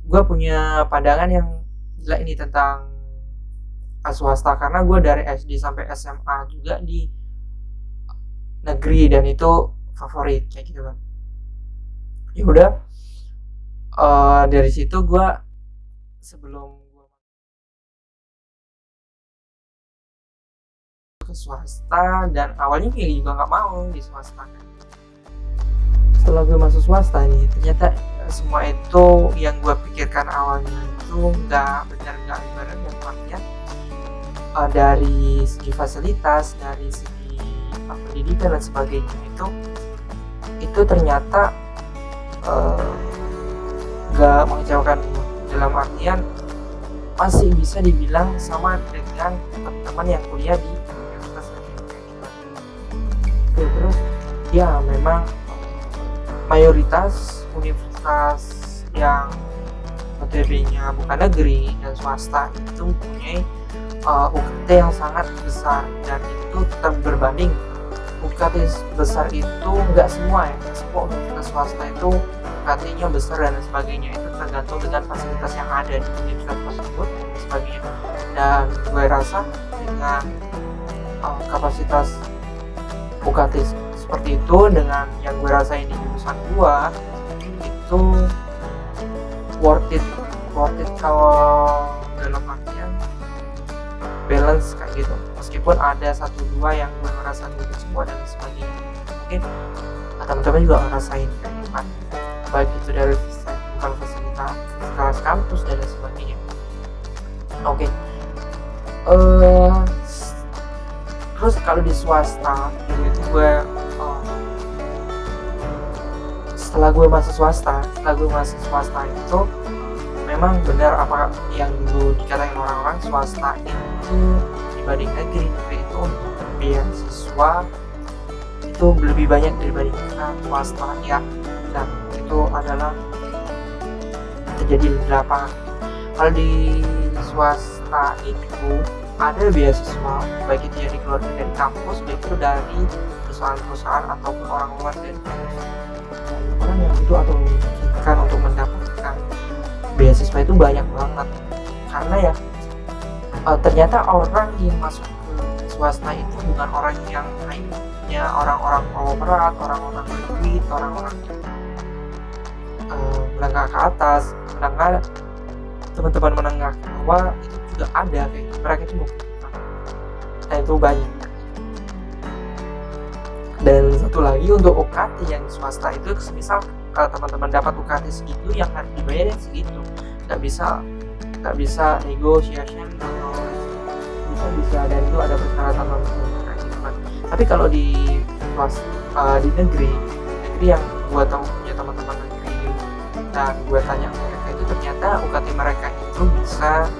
Gue punya pandangan yang gila ini tentang swasta, karena gue dari SD sampai SMA juga di negeri dan itu favorit kayak gitu kan. Ya udah, dari situ gue sebelum gue ke swasta, dan awalnya kayak juga nggak mau di swasta kan. Setelah gue masuk swasta nih, ternyata semua itu yang gue pikirkan awalnya itu nggak benar, nggak ibarat dan artian dari segi fasilitas, dari segi pendidikan dan sebagainya itu ternyata nggak mengecewakan gue, dalam artian masih bisa dibilang sama dengan teman-teman yang kuliah di universitas negeri. Oke, terus ya memang mayoritas universitas yang notabene-nya bukan negeri dan swasta itu mempunyai UKT yang sangat besar, dan itu tetap berbanding. UKT besar itu nggak semua ya, semua universitas swasta itu UKT-nya besar dan sebagainya, itu tergantung dengan fasilitas yang ada di universitas tersebut dan sebagainya. Dan gue rasa dengan kapasitas UKT seperti itu, dengan yang gue rasain di jurusan gue, itu worth it kalau dalam artian balance kayak gitu. Meskipun ada satu dua yang gue merasa gitu semua dan sebagainya, mungkin teman-teman juga ngerasain kayak gitu kan, baik itu dari bukan fasilitas kampus dan lain sebagainya. Oke. Terus kalau di swasta itu gue setelah gue masuk swasta itu memang benar apa yang dulu dikatakan orang-orang, swasta itu dibanding negeri itu untuk beasiswa itu lebih banyak dibandingkan swasta ya, dan itu adalah terjadi di lapangan. Kalau di swasta itu ada beasiswa, baik itu yang dikeluarkan dari kampus, baik itu dari perusahaan-perusahaan ataupun orang luar dari kampus. Orang yang itu atau memungkinkan untuk mendapatkan beasiswa itu banyak banget, karena ya ternyata orang yang masuk ke swasta itu bukan orang yang hanya orang-orang konglomerat, orang-orang berduit, orang-orang menengah ke atas, teman-teman menengah ke bawah itu juga ada kayak gitu. Mereka itu membutuhkan, nah itu banyak. Dan satu lagi untuk UKT yang swasta itu, semisal teman-teman dapat UKT segitu, yang harus dibayar segitu, nggak bisa negotiation atau bisa dan itu ada persyaratan kayak gitu kan. Tapi kalau di negeri yang gue tahu punya teman-teman negeri dan gue tanya mereka, itu ternyata UKT mereka itu bisa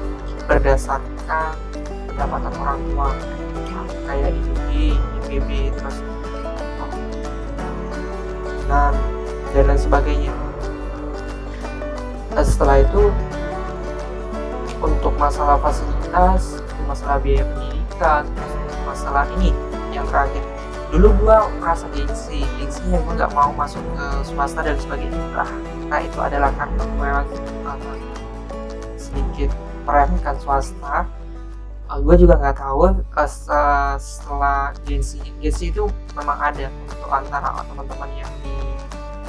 berdasarkan pendapatan orang tua, kayak di UI, IPB, terus dan lain sebagainya. Setelah itu untuk masalah fasilitas, masalah biaya pendidikan, masalah ini yang terakhir, dulu gua merasa gengsinya gua nggak mau masuk ke swasta dan sebagainya. Nah itu adalah karena gua sedikit meremehkan swasta. Gue juga nggak tahu setelah gengsi itu memang ada untuk antara teman-teman yang di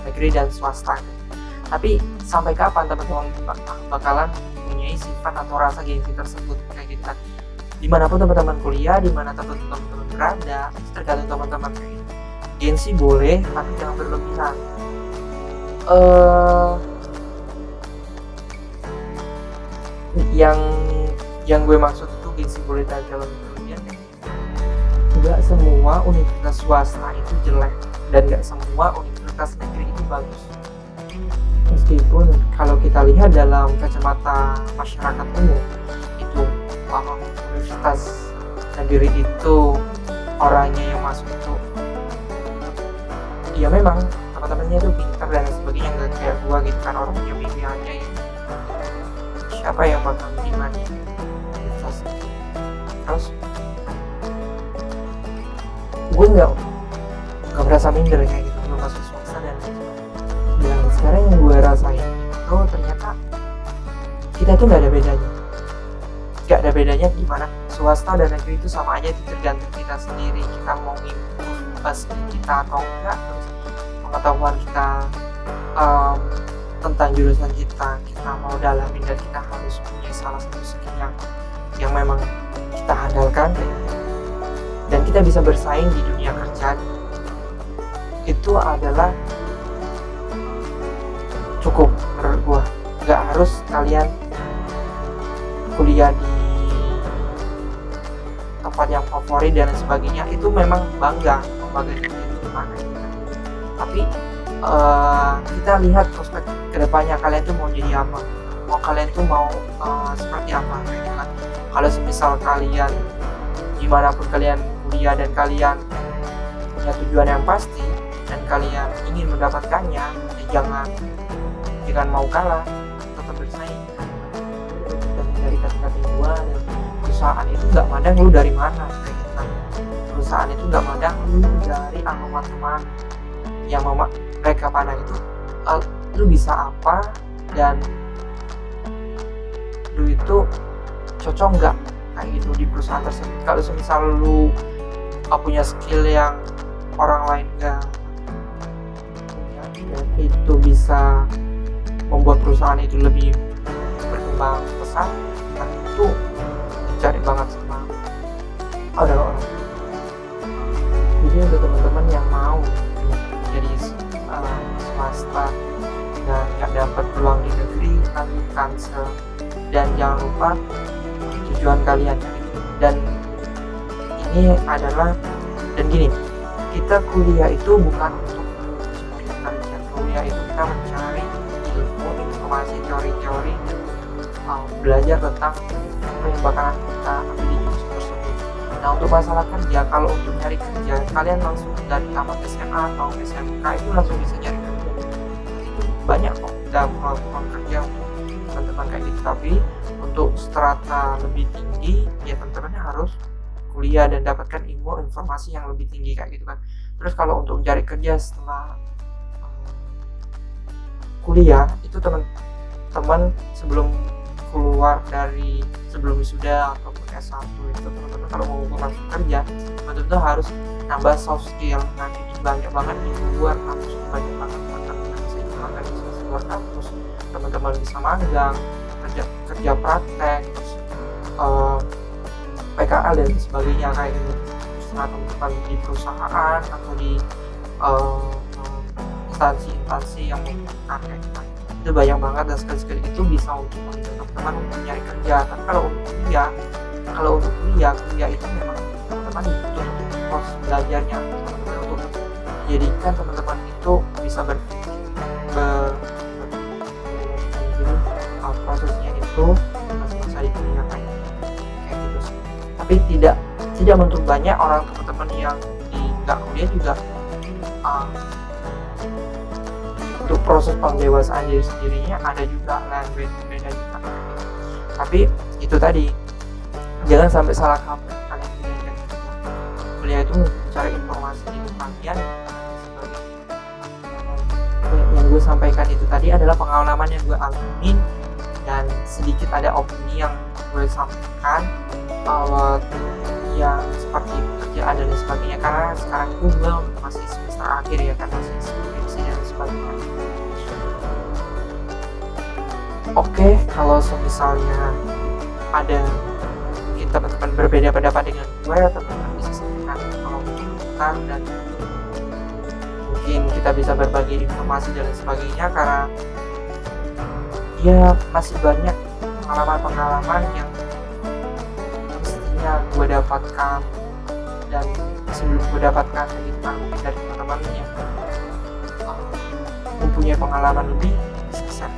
negeri dan swasta. Tapi sampai kapan teman-teman bakalan mempunyai sifat atau rasa gengsi tersebut kayak gitu kan? Dimanapun teman-teman kuliah, dimanapun teman-teman berada, itu tergantung teman-teman kayak gitu. Gengsi boleh, tapi jangan berlebihan. Yang gue maksud itu gengsi boleh dan jangan berlebihan. Nggak semua universitas swasta itu jelek, dan nggak semua universitas negeri itu bagus. Meskipun kalau kita lihat dalam kacamata masyarakat umum, itu universitas negeri itu orangnya yang masuk itu ya memang teman-temannya itu pintar dan sebagainya, nggak kayak gua gitu kan, orangnya pilihannya ya siapa yang bakal terima di universitas. Terus gue nggak merasa minder kayak gitu, gue masuk swasta dan sekarang yang gue rasain itu ternyata kita tuh nggak ada bedanya gimana swasta dan negeri itu sama aja, itu tergantung kita sendiri, kita mau ngimprove skill kita atau enggak, terus pengetahuan kita tentang jurusan kita mau dalamin, dan kita harus punya salah satu skill yang memang kita andalkan, dan kita bisa bersaing di dunia kerja. Itu adalah cukup menurut gua. Nggak harus kalian kuliah di tempat yang favorit dan sebagainya, itu memang bangga itu gimana gitu. Tapi kita lihat prospek kedepannya, kalian tuh mau jadi apa, kalian tuh mau seperti apa gitu kan. Kalau semisal kalian dimanapun kalian kuliah dan kalian punya tujuan yang pasti dan kalian ingin mendapatkannya, jangan mau kalah, tetap bersaing. Dan dari kata-kata gua, dan perusahaan itu nggak mandang lu dari mana kayak gitu kan. Perusahaan itu nggak mandang lu dari alamat mana, yang mereka pandang itu lu bisa apa dan lu itu cocok nggak kayak gitu di perusahaan tersebut. Kalau misal lu punya skill yang orang lain nggak punya, dan itu bisa membuat perusahaan itu lebih berkembang pesat, nah itu dicari banget sama orang-orang. Jadi untuk teman-teman yang mau jadi swasta dan nggak dapat peluang di negeri, lanjutkan dan jangan lupa tujuan kalian. Dan ini adalah, dan gini, kita kuliah itu bukan untuk kerja, kuliah itu kita mencari ilmu, informasi, teori-teori, belajar tentang apa yang bakalan kita ambil di jurusan tersebut. Nah untuk masalah kerja, kalau untuk cari kerja, kalian langsung dari tamat SMA atau SMK itu langsung bisa cari kerja. Itu banyak kok dan peluang kerja untuk teman-teman kayak gitu. Tapi untuk strata lebih tinggi, ya teman-teman harus kuliah dan dapatkan ilmu informasi yang lebih tinggi kayak gitu kan. Terus kalau untuk mencari kerja setelah kuliah, itu teman-teman sebelum keluar dari sebelum wisuda ataupun S1 itu, teman-teman kalau mau masuk kerja, teman-teman harus nambah soft skill. Nanti banyak banget di luar kampus, banyak banget teman-teman bisa ikut organisasi luar kampus, teman-teman bisa magang, kerja praktek, terus PKL dan sebagainya kayak gitu. Setelah teman-teman di perusahaan atau di instansi-instansi yang membutuhkan kayak gitu, itu banyak banget, dan skill-skill itu bisa untuk teman-teman untuk mencari kerja. Tapi kalau untuk kuliah itu memang teman-teman butuh proses belajarnya, teman-teman untuk menjadikan teman-teman itu bisa berpikir prosesnya itu masa di kuliah kayak gitu sih. Tapi tidak untuk banyak orang, teman-teman yang nggak kuliah juga untuk proses pendewasaan diri sendirinya ada juga beda juga. Tapi itu tadi, jangan sampai salah kaprah kalian kuliah itu mencari informasi di kalian. Yang gue sampaikan itu tadi adalah pengalaman yang gue alamin, dan sedikit ada opini yang gue sampaikan yang seperti kerjaan dan sebagainya, karena sekarang itu gue masih semester akhir ya kan, masih skripsi dan sebagainya. Oke, kalau misalnya ada mungkin teman-teman berbeda pendapat dengan gue, teman-teman bisa sampaikan kalau bukan, dan mungkin kita bisa berbagi informasi dan sebagainya, karena ya masih banyak pengalaman-pengalaman yang mestinya gue dapatkan, dan sebelum gue dapatkan mungkin dari teman-teman yang mempunyai pengalaman lebih bisa share.